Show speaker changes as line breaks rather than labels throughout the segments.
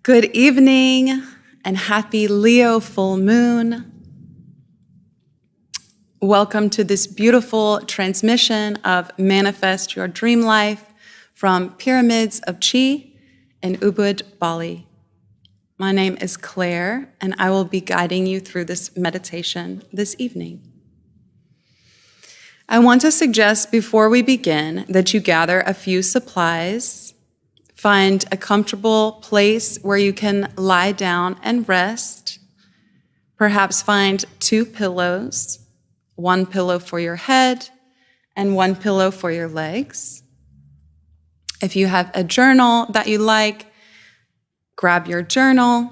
Good evening and happy Leo full moon. Welcome to this beautiful transmission of Manifest Your Dream Life from Pyramids of Chi in Ubud, Bali. My name is Claire, and I will be guiding you through this meditation this evening. I want to suggest before we begin that you gather a few supplies. Find a comfortable place where you can lie down and rest. Perhaps find 2 pillows, 1 pillow for your head and 1 pillow for your legs. If you have a journal that you like, grab your journal.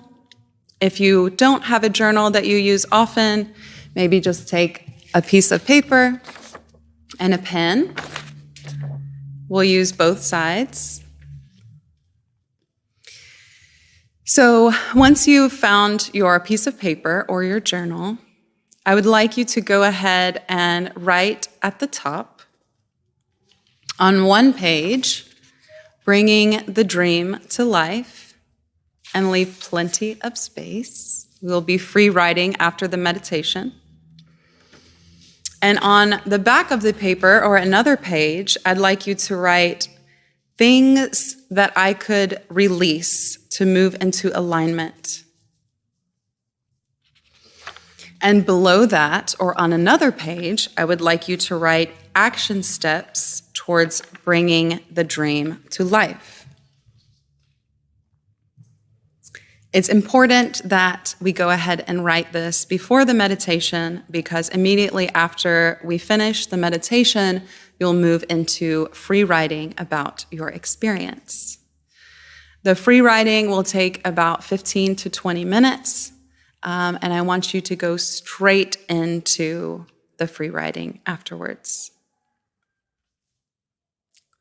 If you don't have a journal that you use often, maybe just take a piece of paper and a pen. We'll use both sides. So once you've found your piece of paper or your journal, I would like you to go ahead and write at the top on 1 page, bringing the dream to life, and leave plenty of space. We'll be free writing after the meditation. And on the back of the paper or another page, I'd like you to write things that I could release to move into alignment. And below that, or on another page, I would like you to write action steps towards bringing the dream to life. It's important that we go ahead and write this before the meditation, because immediately after we finish the meditation, you'll move into free writing about your experience. The free writing will take about 15 to 20 minutes, and I want you to go straight into the free writing afterwards.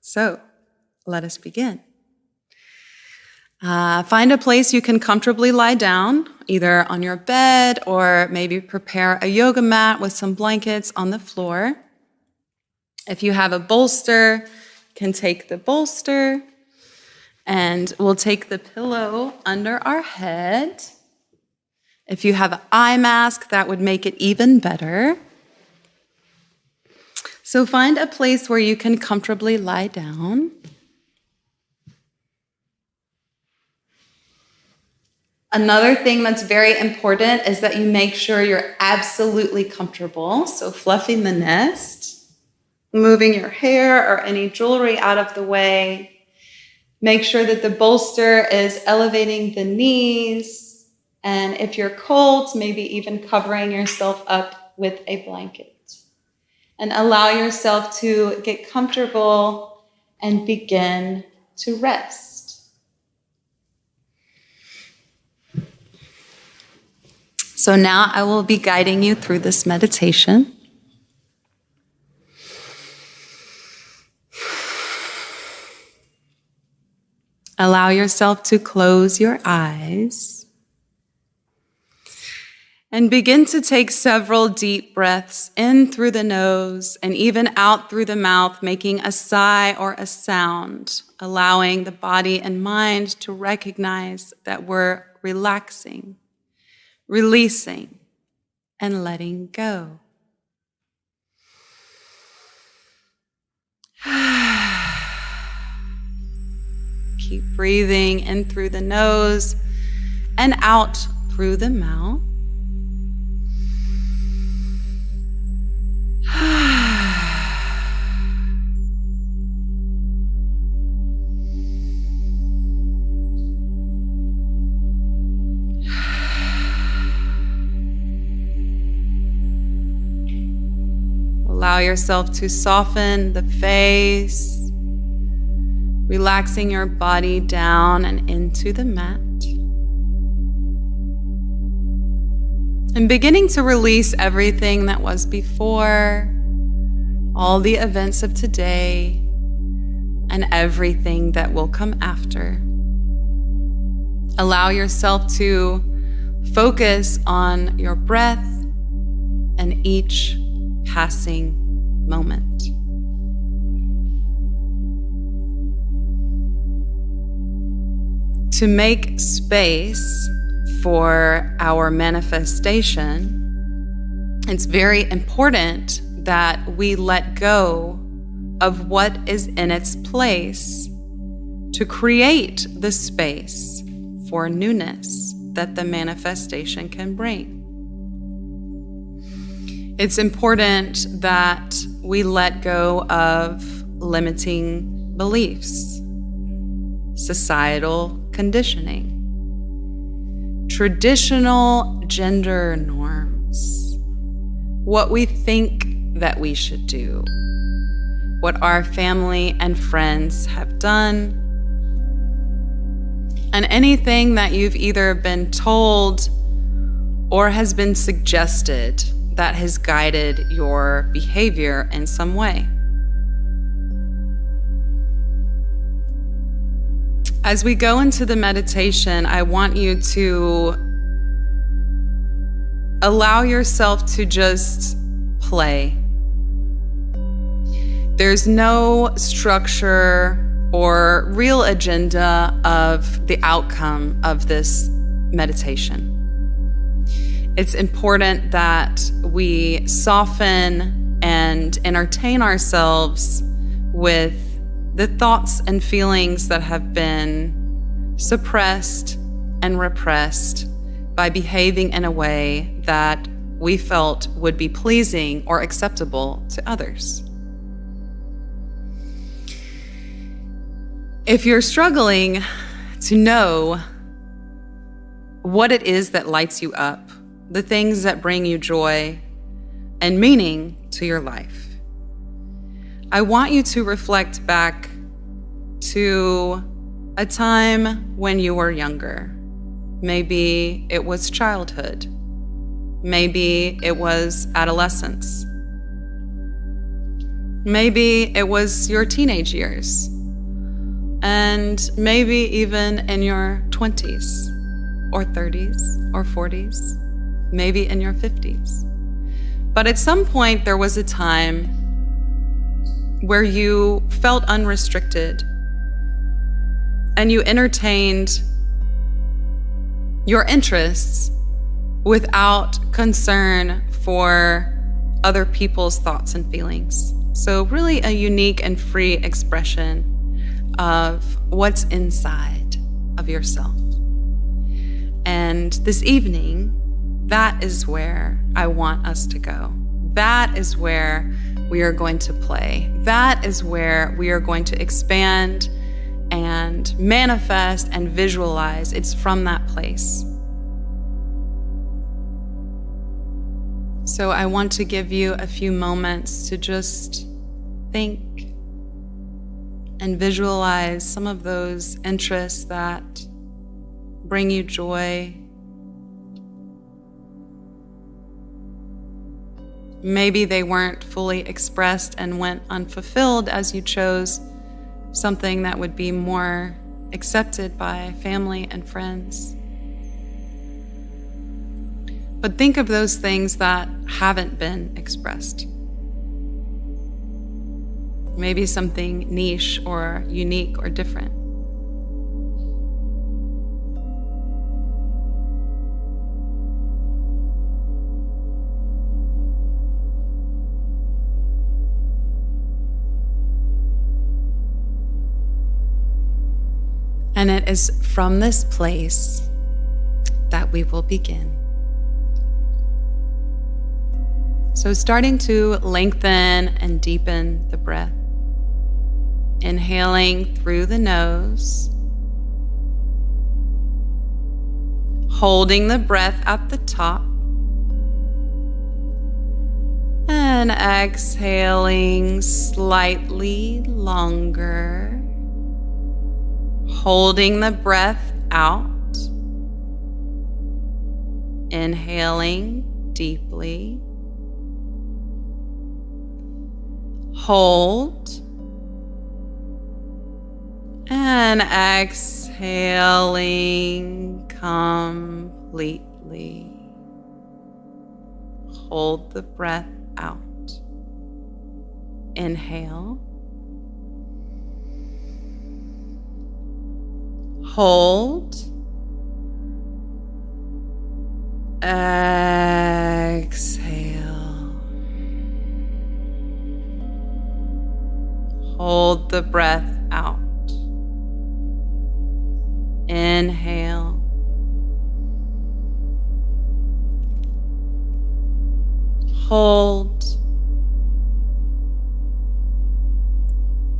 So, let us begin. Find a place you can comfortably lie down, either on your bed or maybe prepare a yoga mat with some blankets on the floor. If you have a bolster, you can take the bolster, and we'll take the pillow under our head. If you have an eye mask, that would make it even better. So find a place where you can comfortably lie down. Another thing that's very important is that you make sure you're absolutely comfortable. So fluffing the nest, moving your hair or any jewelry out of the way. Make sure that the bolster is elevating the knees. And if you're cold, maybe even covering yourself up with a blanket. And allow yourself to get comfortable and begin to rest. So now I will be guiding you through this meditation. Allow yourself to close your eyes and begin to take several deep breaths in through the nose and even out through the mouth, making a sigh or a sound, allowing the body and mind to recognize that we're relaxing, releasing, and letting go. Keep breathing in through the nose and out through the mouth. Allow yourself to soften the face, relaxing your body down and into the mat. And beginning to release everything that was before, all the events of today, and everything that will come after. Allow yourself to focus on your breath and each passing moment. to make space for our manifestation, it's very important that we let go of what is in its place to create the space for newness that the manifestation can bring. It's important that we let go of limiting beliefs, societal conditioning, traditional gender norms, what we think that we should do, what our family and friends have done, and anything that you've either been told or has been suggested that has guided your behavior in some way. As we go into the meditation, I want you to allow yourself to just play. There's no structure or real agenda of the outcome of this meditation. It's important that we soften and entertain ourselves with the thoughts and feelings that have been suppressed and repressed by behaving in a way that we felt would be pleasing or acceptable to others. If you're struggling to know what it is that lights you up, the things that bring you joy and meaning to your life, I want you to reflect back to a time when you were younger. Maybe it was childhood. Maybe it was adolescence. Maybe it was your teenage years. And maybe even in your 20s or 30s or 40s, maybe in your 50s. But at some point, there was a time where you felt unrestricted and you entertained your interests without concern for other people's thoughts and feelings. So really a unique and free expression of what's inside of yourself. And this evening, that is where I want us to go. That is where we are going to play. That is where we are going to expand and manifest and visualize. It's from that place. So I want to give you a few moments to just think and visualize some of those interests that bring you joy. Maybe they weren't fully expressed and went unfulfilled as you chose something that would be more accepted by family and friends. But think of those things that haven't been expressed. Maybe something niche or unique or different. And it is from this place that we will begin. So starting to lengthen and deepen the breath. Inhaling through the nose. Holding the breath at the top. And exhaling slightly longer. Holding the breath out. Inhaling deeply. Hold. And exhaling completely. Hold the breath out. Inhale. Hold. Exhale. Hold the breath out. Inhale. Hold.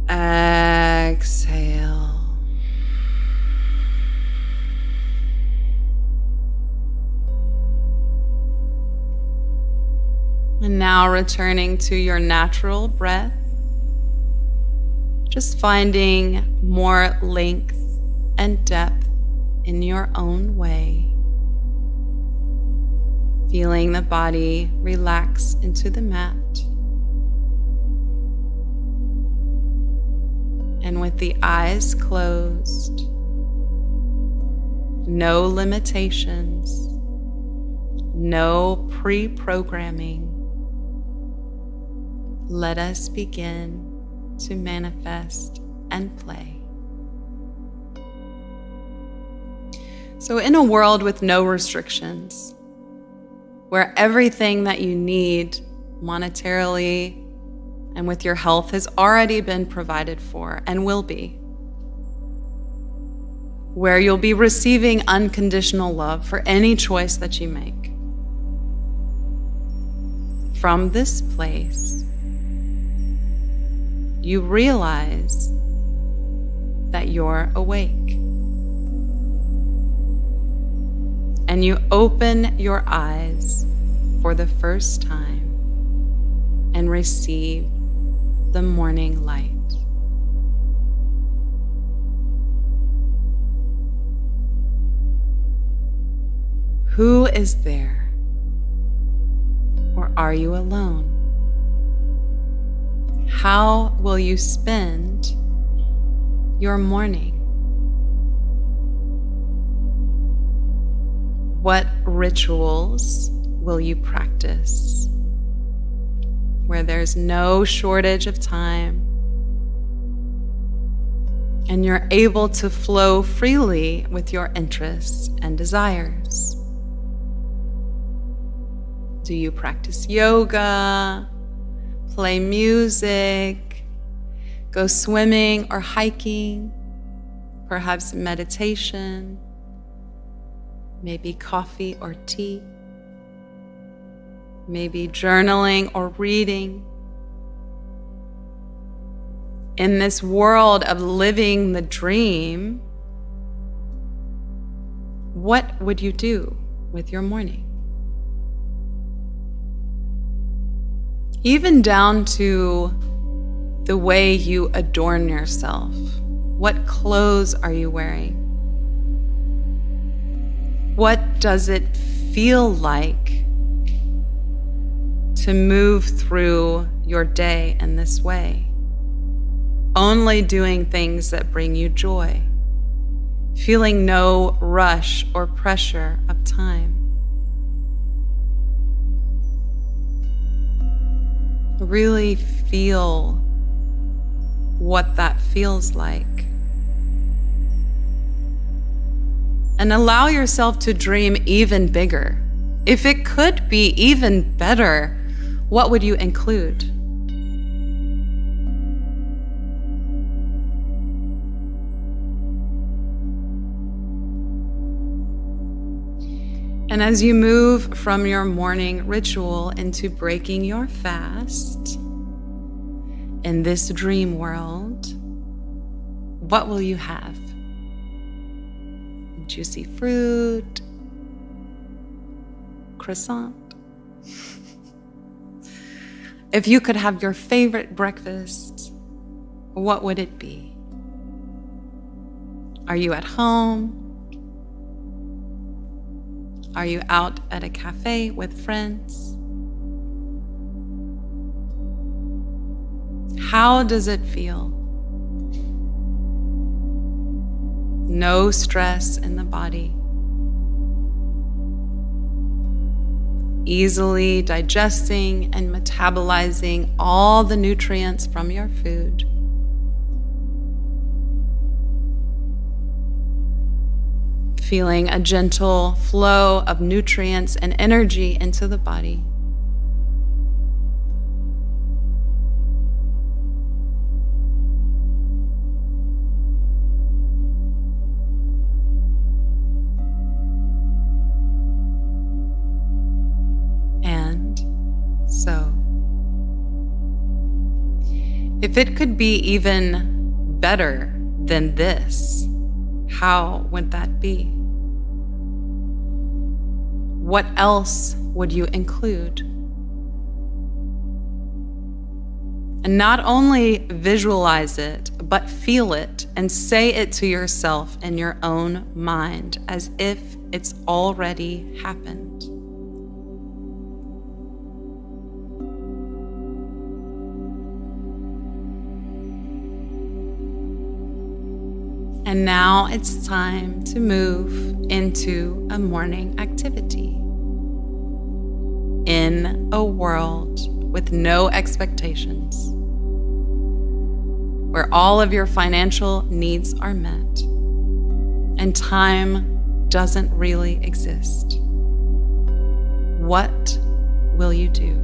Exhale. And now returning to your natural breath, just finding more length and depth in your own way. Feeling the body relax into the mat. And with the eyes closed, no limitations, no pre-programming, let us begin to manifest and play. So in a world with no restrictions, where everything that you need monetarily and with your health has already been provided for and will be, where you'll be receiving unconditional love for any choice that you make, from this place, you realize that you're awake. And you open your eyes for the first time and receive the morning light. Who is there? Or are you alone? How will you spend your morning? What rituals will you practice where there's no shortage of time and you're able to flow freely with your interests and desires? Do you practice yoga, play music, go swimming or hiking, perhaps meditation, maybe coffee or tea, maybe journaling or reading? In this world of living the dream, what would you do with your morning? Even down to the way you adorn yourself. What clothes are you wearing? What does it feel like to move through your day in this way? Only doing things that bring you joy, feeling no rush or pressure of time. Really feel what that feels like. And allow yourself to dream even bigger. If it could be even better, what would you include? And as you move from your morning ritual into breaking your fast in this dream world, what will you have? Juicy fruit, croissant. If you could have your favorite breakfast, what would it be? Are you at home? Are you out at a cafe with friends? How does it feel? No stress in the body. Easily digesting and metabolizing all the nutrients from your food. feeling a gentle flow of nutrients and energy into the body. So, if it could be even better than this, how would that be? What else would you include? And not only visualize it, but feel it and say it to yourself in your own mind as if it's already happened. And now it's time to move into a morning activity in a world with no expectations, where all of your financial needs are met and time doesn't really exist. What will you do?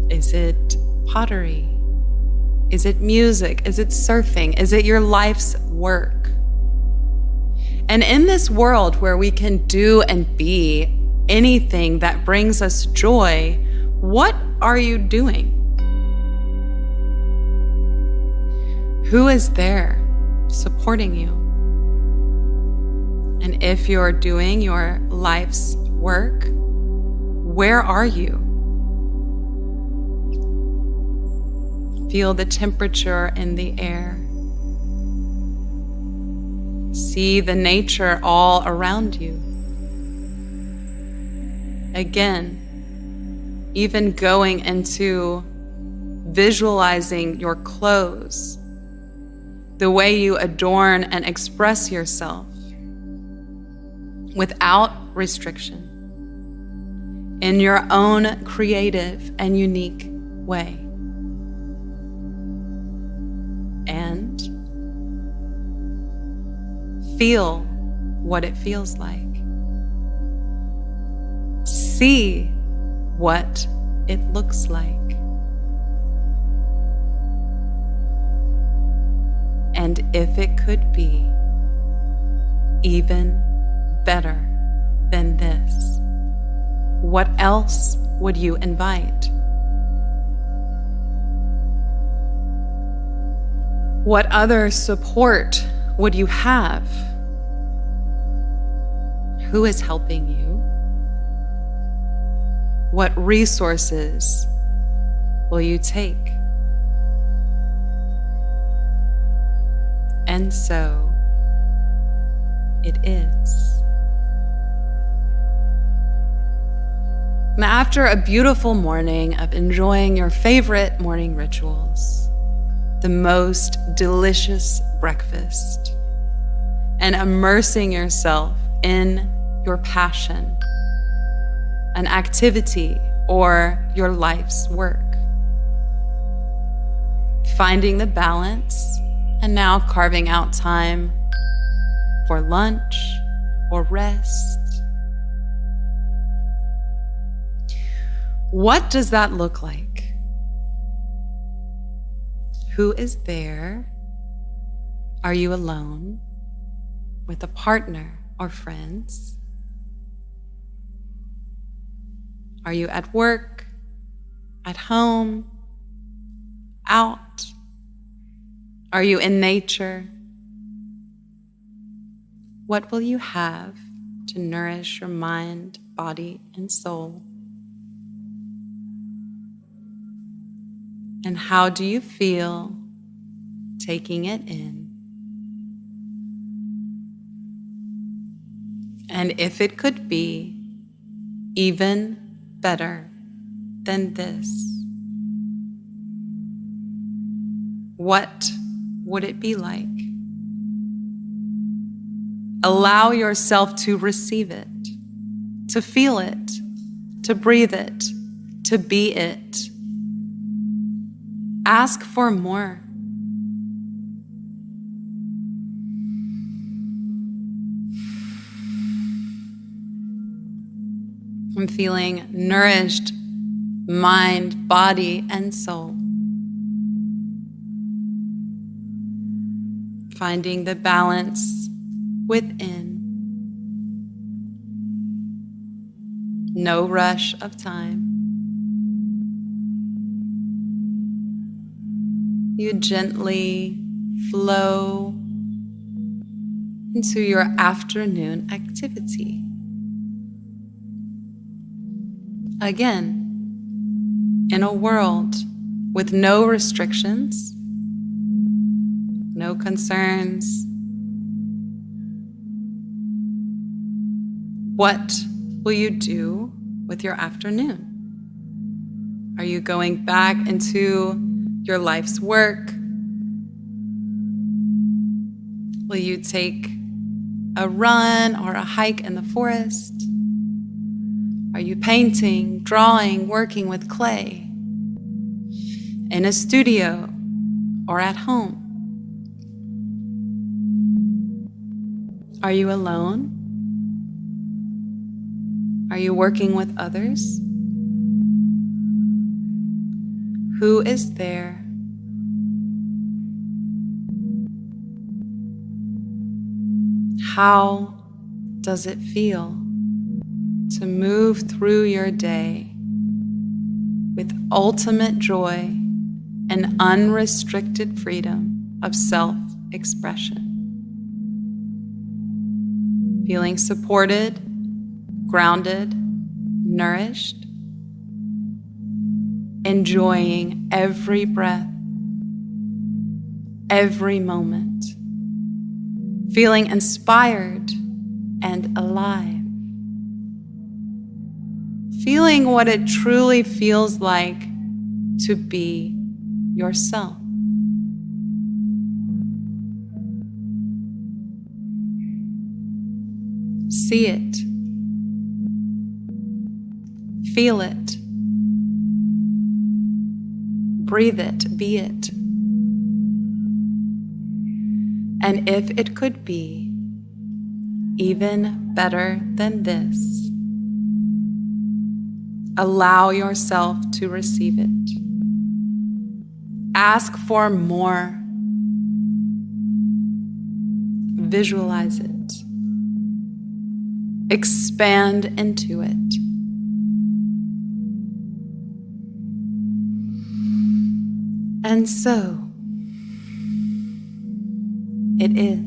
Is it pottery? Is it music? Is it surfing? Is it your life's work? And in this world where we can do and be anything that brings us joy, what are you doing? Who is there supporting you? And if you're doing your life's work, where are you? Feel the temperature in the air. See the nature all around you. Again, even going into visualizing your clothes, the way you adorn and express yourself without restriction, in your own creative and unique way. And feel what it feels like. See what it looks like. And if it could be even better than this, what else would you invite? What other support would you have? Who is helping you? What resources will you take? And so it is. And after a beautiful morning of enjoying your favorite morning rituals, the most delicious breakfast, and immersing yourself in your passion, an activity, or your life's work. Finding the balance, and now carving out time for lunch or rest. What does that look like? Who is there? Are you alone? With a partner or friends? Are you at work? At home? Out? Are you in nature? What will you have to nourish your mind, body, and soul? And how do you feel taking it in? And if it could be even better than this, what would it be like? Allow yourself to receive it, to feel it, to breathe it, to be it. Ask for more. I'm feeling nourished, mind, body, and soul. Finding the balance within. No rush of time. You gently flow into your afternoon activity. Again, in a world with no restrictions, no concerns, what will you do with your afternoon? Are you going back into your life's work? Will you take a run or a hike in the forest? Are you painting, drawing, working with clay? In a studio or at home? Are you alone? Are you working with others? Who is there? How does it feel to move through your day with ultimate joy and unrestricted freedom of self-expression? Feeling supported, grounded, nourished, enjoying every breath, every moment, feeling inspired and alive, feeling what it truly feels like to be yourself. See it, feel it, breathe it, be it. And if it could be even better than this, allow yourself to receive it. Ask for more. Visualize it. Expand into it. And so it is.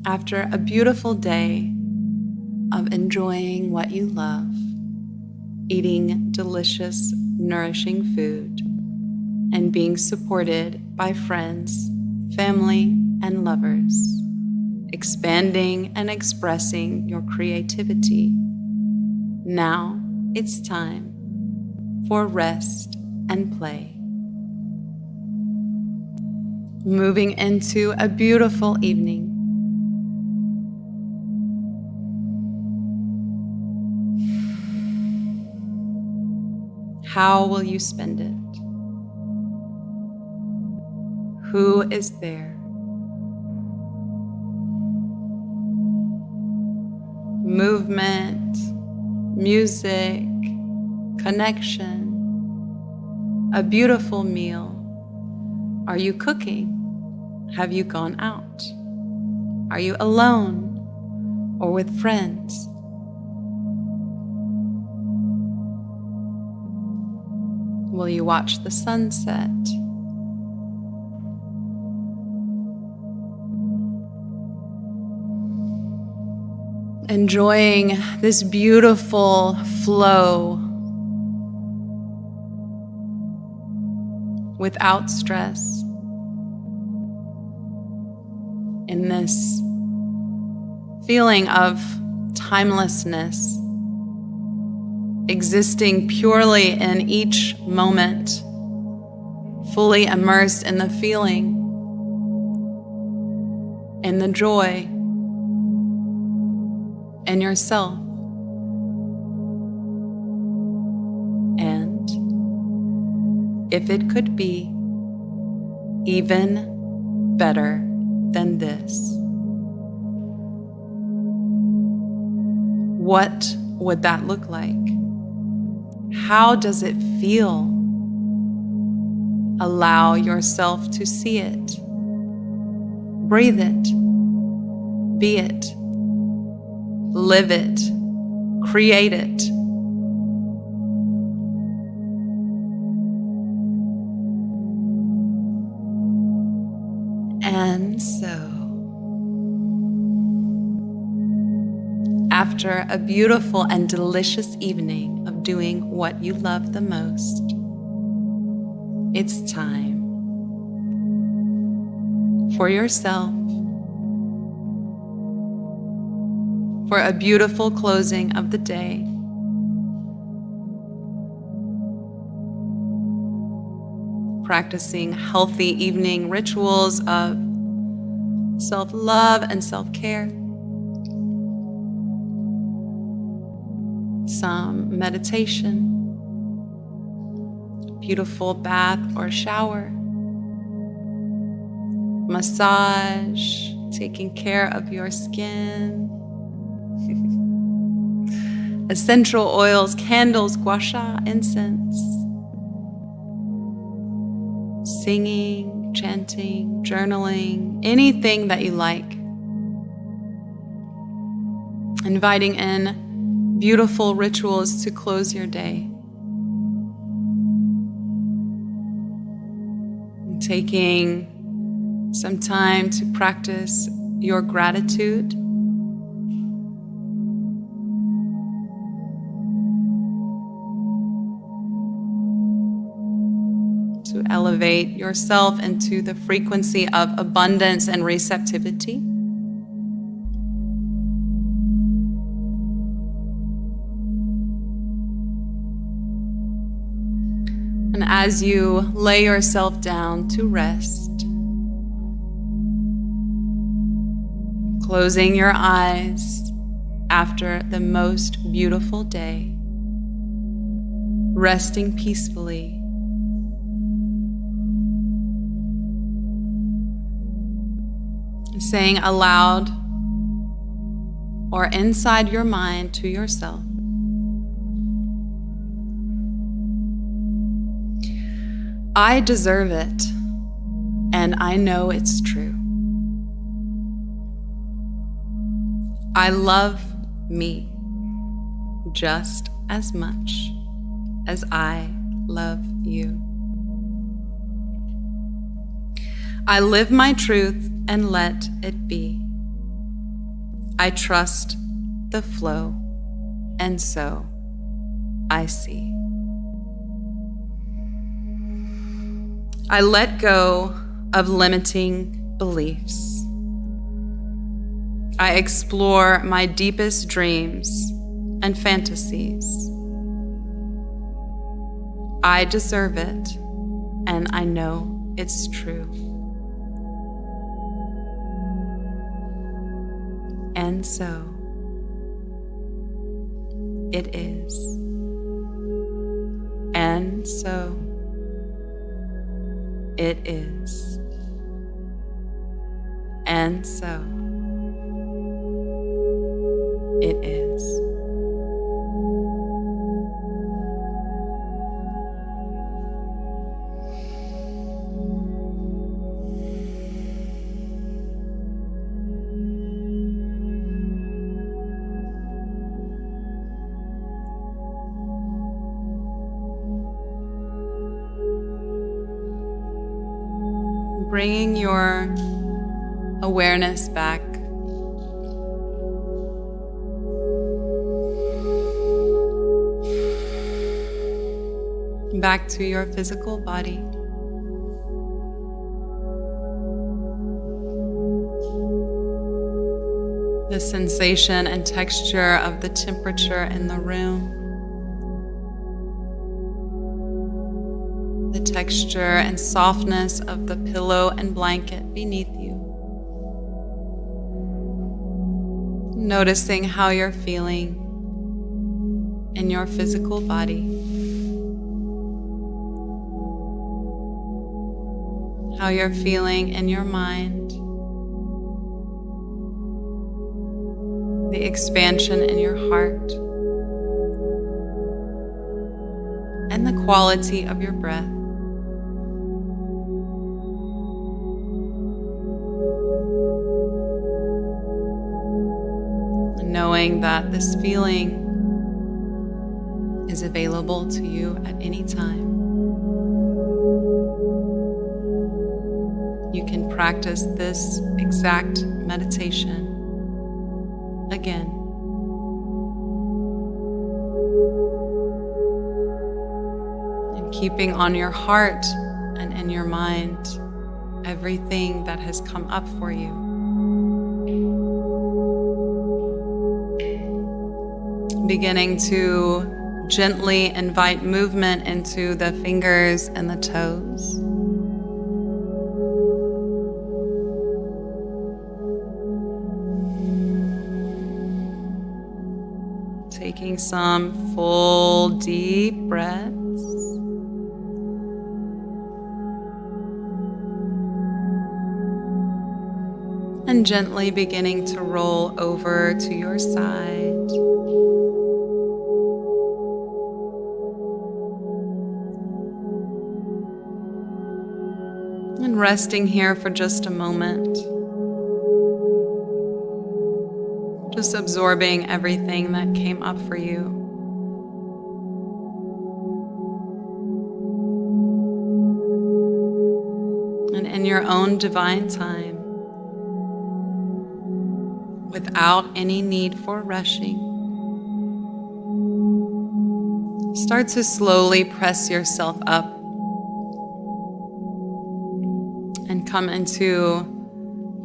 After a beautiful day of enjoying what you love, eating delicious, nourishing food, and being supported by friends, family, and lovers, expanding and expressing your creativity, now it's time for rest and play. Moving into a beautiful evening. How will you spend it? Who is there? Movement, music, connection, a beautiful meal. Are you cooking? Have you gone out? Are you alone or with friends? Will you watch the sunset? Enjoying this beautiful flow without stress in this feeling of timelessness, existing purely in each moment, fully immersed in the feeling, in the joy, in yourself. And if it could be even better than this. What would that look like? How does it feel? Allow yourself to see it. Breathe it. Be it. Live it. Create it. And so, after a beautiful and delicious evening of doing what you love the most, it's time for yourself, for a beautiful closing of the day. Practicing healthy evening rituals of self-love and self-care. Some meditation, beautiful bath or shower, massage, taking care of your skin, essential oils, candles, gua sha, incense, singing, chanting, journaling, anything that you like. Inviting in beautiful rituals to close your day. And taking some time to practice your gratitude. To elevate yourself into the frequency of abundance and receptivity. And as you lay yourself down to rest, closing your eyes after the most beautiful day, resting peacefully, saying aloud or inside your mind to yourself, I deserve it, and I know it's true. I love me just as much as I love you. I live my truth and let it be. I trust the flow, and so I see. I let go of limiting beliefs. I explore my deepest dreams and fantasies. I deserve it, and I know it's true. And so it is. And so it is. And so it is. Bringing your awareness back to your physical body. The sensation and texture of the temperature in the room. The texture and softness of the pillow and blanket beneath you. Noticing how you're feeling in your physical body. how you're feeling in your mind, the expansion in your heart, and the quality of your breath. Knowing that this feeling is available to you at any time. You can practice this exact meditation again. And keeping on your heart and in your mind everything that has come up for you. Beginning to gently invite movement into the fingers and the toes. Taking some full deep breaths. And gently beginning to roll over to your side. And resting here for just a moment. Just absorbing everything that came up for you. And in your own divine time, without any need for rushing, start to slowly press yourself up and come into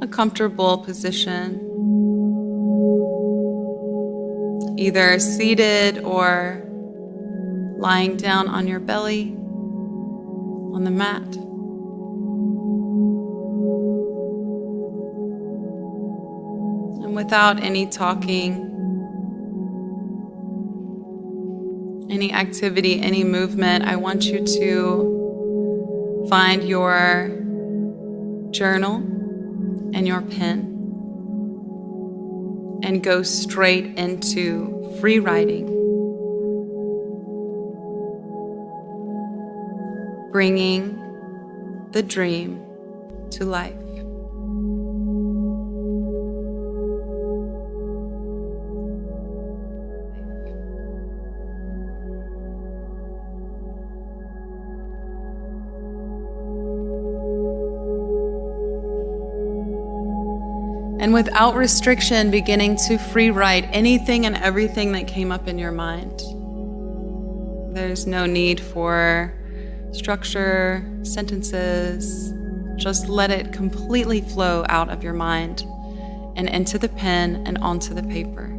a comfortable position, either seated or lying down on your belly on the mat. And without any talking, any activity, any movement, I want you to find your journal and your pen and go straight into free writing, bringing the dream to life. And without restriction, beginning to free write anything and everything that came up in your mind. There's no need for structure, sentences. Just let it completely flow out of your mind and into the pen and onto the paper.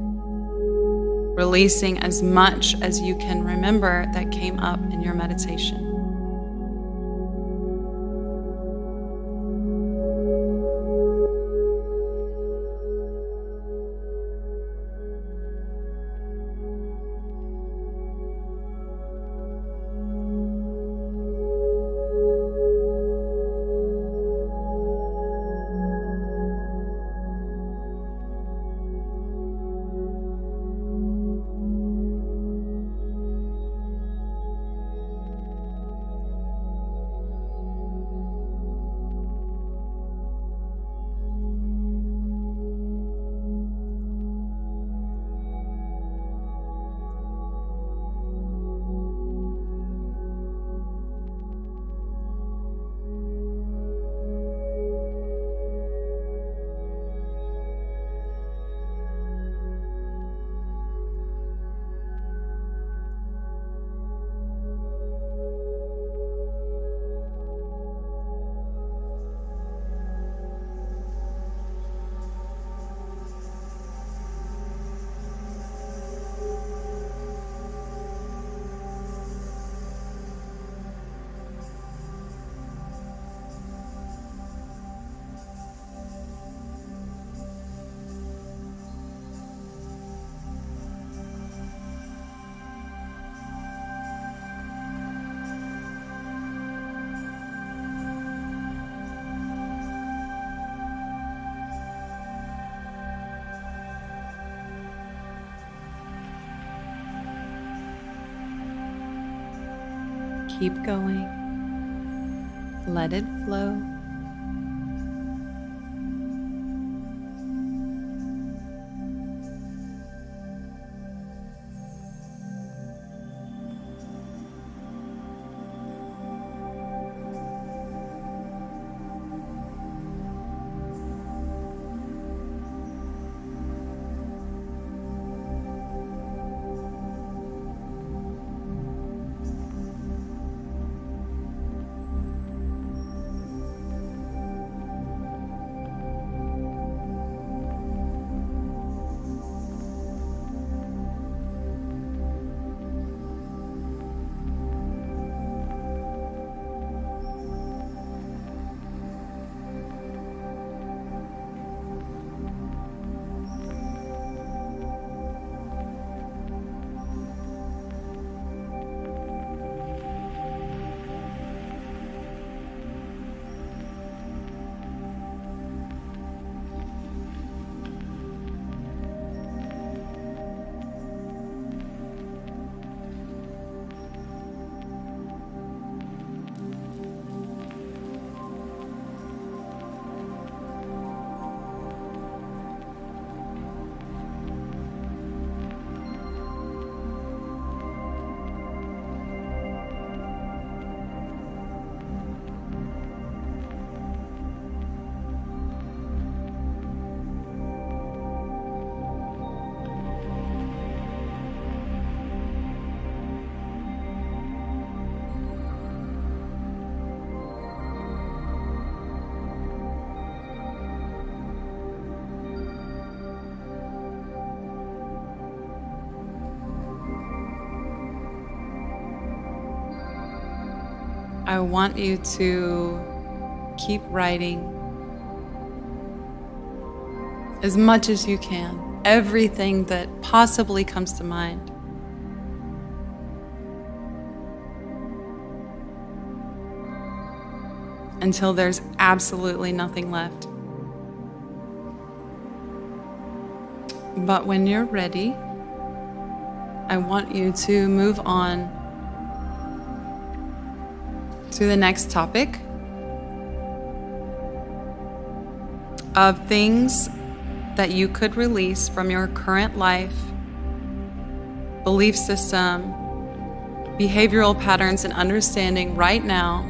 Releasing as much as you can remember that came up in your meditation. Keep going. Let it flow. I want you to keep writing as much as you can, everything that possibly comes to mind. Until there's absolutely nothing left. But when you're ready, I want you to move on to the next topic of things that you could release from your current life, belief system, behavioral patterns, and understanding right now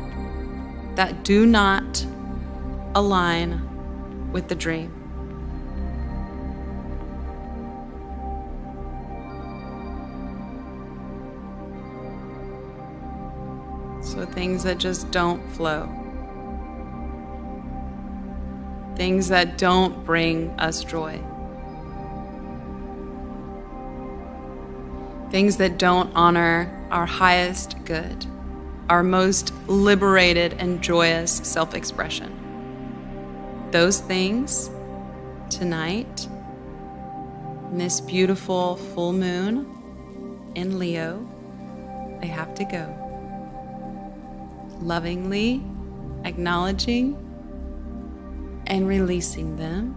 that do not align with the dream. So things that just don't flow. Things that don't bring us joy. Things that don't honor our highest good, our most liberated and joyous self-expression. Those things tonight, in this beautiful full moon in Leo, they have to go. Lovingly acknowledging and releasing them.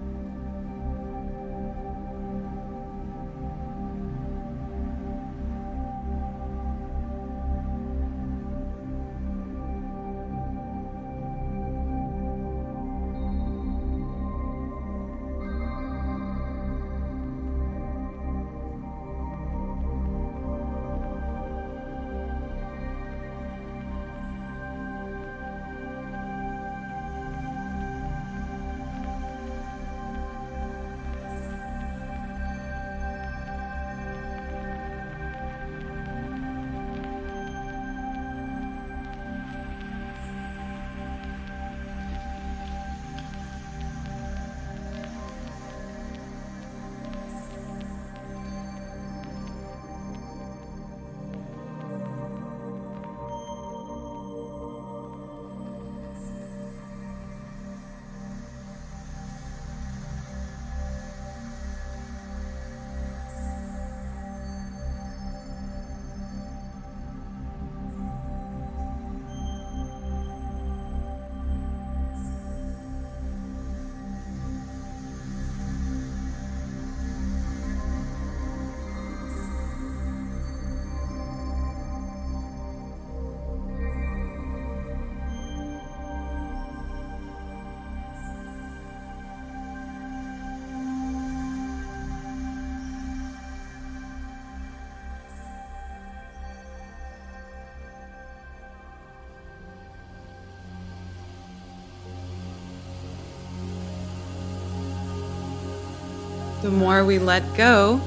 The more we let go,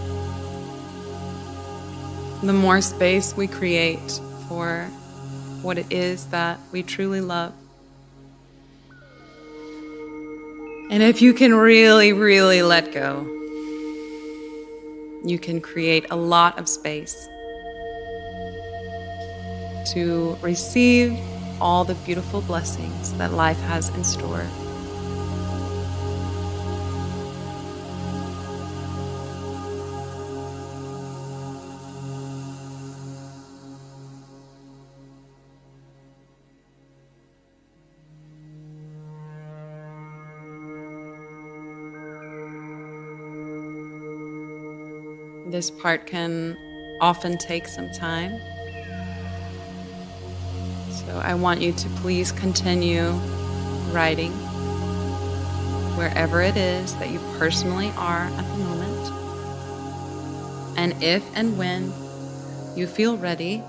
the more space we create for what it is that we truly love. And if you can really, really let go, you can create a lot of space to receive all the beautiful blessings that life has in store. This part can often take some time. So I want you to please continue writing wherever it is that you personally are at the moment. And if and when you feel ready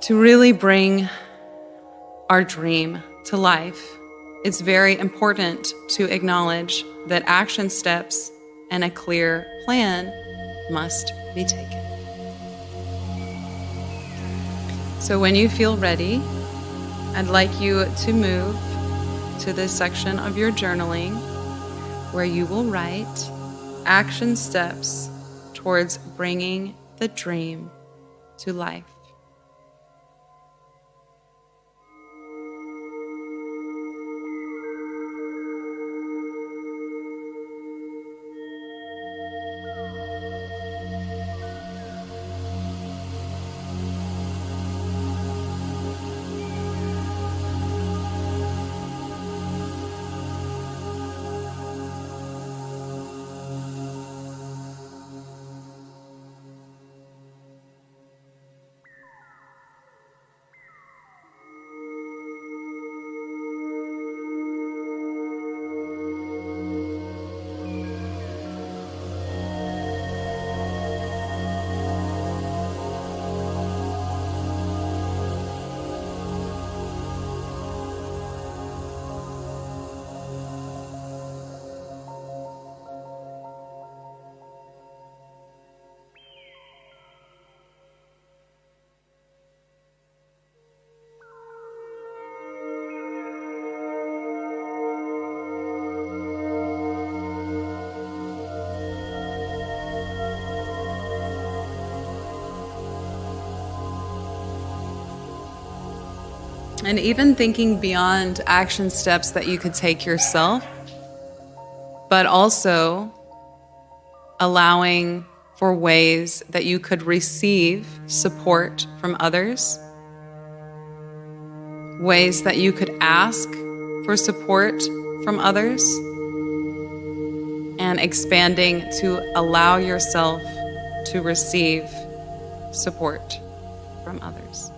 to really bring our dream to life, it's very important to acknowledge that action steps and a clear plan must be taken. So when you feel ready, I'd like you to move to this section of your journaling where you will write action steps towards bringing the dream to life. And even thinking beyond action steps that you could take yourself, but also allowing for ways that you could receive support from others, ways that you could ask for support from others, and expanding to allow yourself to receive support from others.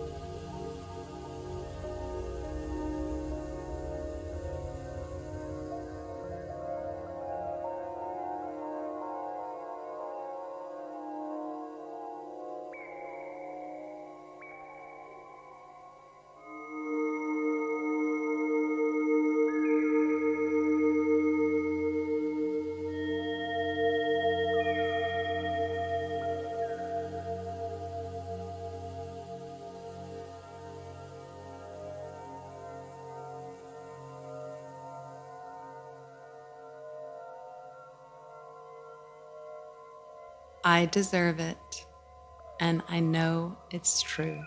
I deserve it, and I know it's true.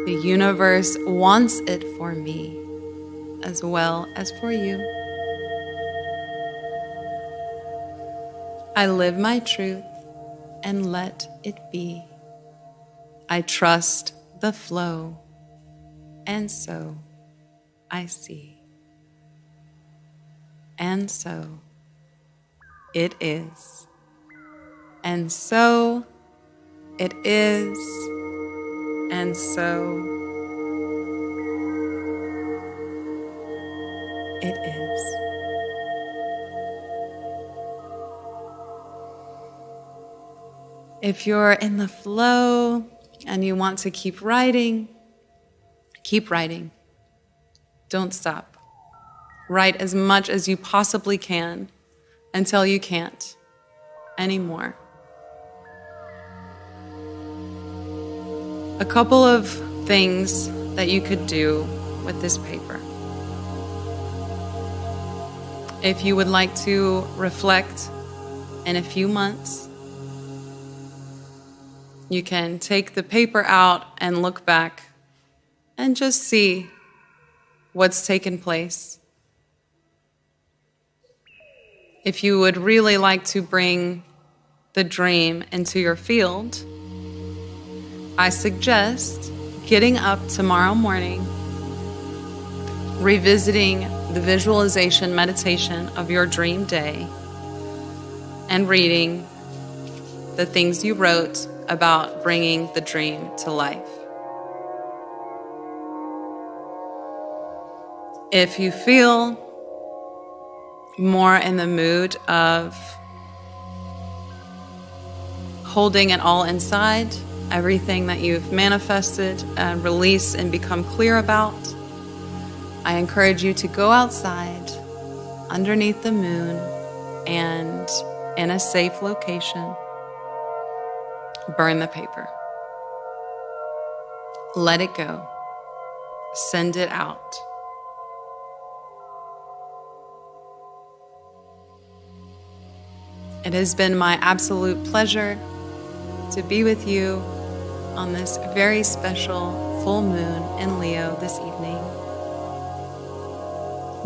The universe wants it for me, as well as for you. I live my truth and let it be. I trust the flow, and so I see. And so it is. And so it is. And so it is. If you're in the flow and you want to keep writing, keep writing. Don't stop. Write as much as you possibly can until you can't anymore. A couple of things that you could do with this paper. If you would like to reflect in a few months, you can take the paper out and look back and just see what's taken place. If you would really like to bring the dream into your field, I suggest getting up tomorrow morning, revisiting the visualization meditation of your dream day, and reading the things you wrote about bringing the dream to life. If you feel more in the mood of holding it all inside, everything that you've manifested and released and become clear about, I encourage you to go outside underneath the moon and in a safe location, burn the paper. Let it go. Send it out. It has been my absolute pleasure to be with you on this very special full moon in Leo this evening.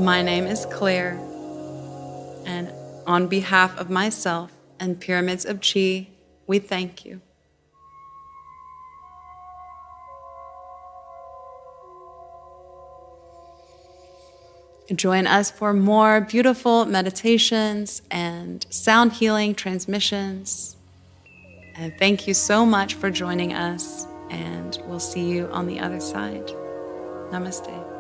My name is Claire, and on behalf of myself and Pyramids of Chi, we thank you. Join us for more beautiful meditations and sound healing transmissions. And thank you so much for joining us, and we'll see you on the other side. Namaste.